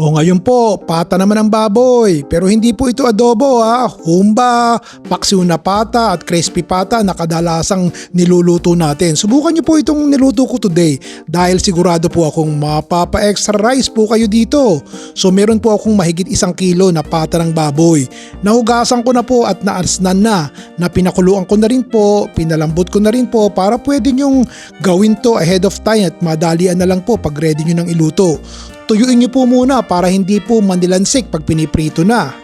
O ngayon po, pata naman ang baboy. Pero hindi po ito adobo ha. Humba, paksiw na pata at crispy pata na kadalasang niluluto natin. Subukan niyo po itong niluto ko today dahil sigurado po akong mapapa-extra rice po kayo dito. So meron po akong mahigit 1 kilo na pata ng baboy. Nahugasan ko na po at naasnan na pinakuluan ko na rin po, pinalambot ko na rin po para pwede nyong gawin to ahead of time at madalian na lang po pag ready nyo ng iluto. Tuyuin nyo po muna para hindi po mandilansik pag piniprito na.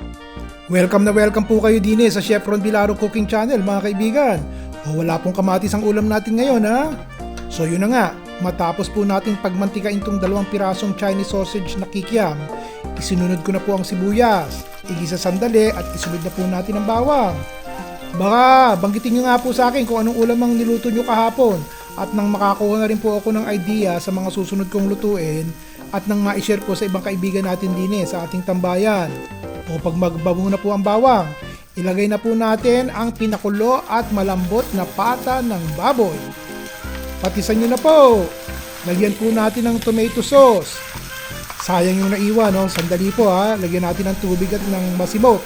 Welcome na welcome po kayo din sa Chef Ron Vilaro Cooking Channel mga kaibigan. O wala pong kamatis ang ulam natin ngayon ha. So yun na nga, matapos po nating pagmantikain tong 2 pirasong Chinese sausage na kikiam, isinunod ko na po ang sibuyas, igisa sandali at isunod na po natin ang bawang. Baka banggitin nyo nga po sa akin kung anong ulam ang niluto nyo kahapon at nang makakuha na rin po ako ng idea sa mga susunod kong lutuin at nang ma-share ko sa ibang kaibigan natin din sa ating tambayan. O pag magbago na po ang bawang, ilagay na po natin ang pinakulo at malambot na pata ng baboy. Patisan nyo na po. Lagyan po natin ng tomato sauce. Sayang yung naiwan, no? Sandali po ha. Lagyan natin ng tubig at ng masimot.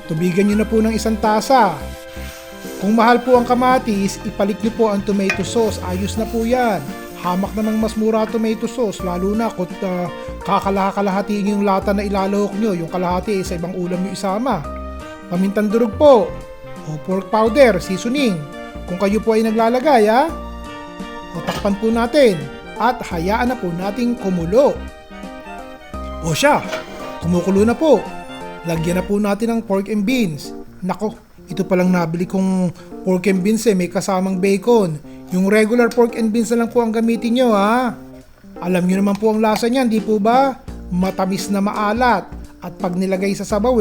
Tubigan nyo na po ng 1 tasa. Kung mahal po ang kamatis, ipalit nyo po ang tomato sauce. Ayos na po yan. Hamak namang mas mura tomato sauce, lalo na kung kakalahatiin yung lata na ilalahok nyo, yung kalahati sa ibang ulam nyo isama. Pamintang durog po, o pork powder, seasoning, kung kayo po ay naglalagay ha. O takpan po natin, at hayaan na po nating kumulo. O siya, kumukulo na po. Lagyan na po natin ng pork and beans. Nako, ito palang nabili kong pork and beans may kasamang bacon. Yung regular pork and beans na lang po ang gamitin nyo ha. Alam nyo naman po ang lasa niyan, di po ba? Matamis na maalat. At pag nilagay sa sabaw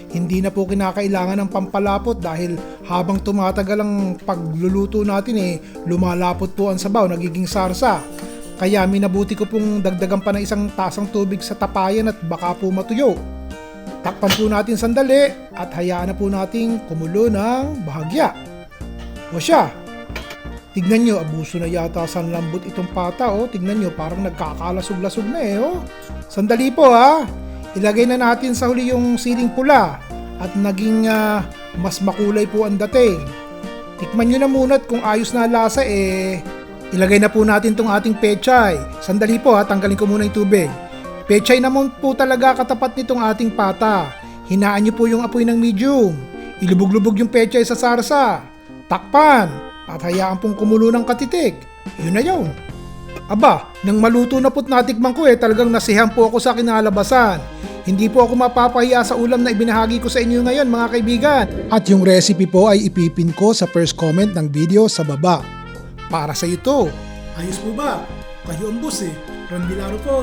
hindi na po kinakailangan ng pampalapot dahil habang tumatagal ang pagluluto natin lumalapot po ang sabaw, nagiging sarsa. Kaya minabuti ko pong dagdagan pa ng 1 tasang tubig sa tapayan at baka po matuyo. Takpan po natin sandali at hayaan na po nating kumulo ng bahagya. O siya, tignan nyo, abuso na yata sa lambot itong pata tignan nyo, parang nagkakalasog-lasog na Sandali po ha. Ilagay na natin sa huli yung siling pula at naging mas makulay po ang dating. Tikman nyo na muna at kung ayos na lasa ilagay na po natin tong ating pechay. Sandali po ha, tanggalin ko muna yung tubig. Pechay naman po talaga katapat nitong ating pata. Hinaan nyo po yung apoy ng medium. Ilubog-lubog yung pechay sa sarsa. Takpan at hayaan pong kumulo ng katitik. Yun na yun. Aba, nang maluto na po't natikman ko talagang nasiyahan po ako sa kinalabasan. Hindi po ako mapapahiya sa ulam na ibinahagi ko sa inyo ngayon mga kaibigan. At yung recipe po ay ipipin ko sa first comment ng video sa baba. Para sa ito. Ayos po ba? Kayo ang boss Ron Vilaro po.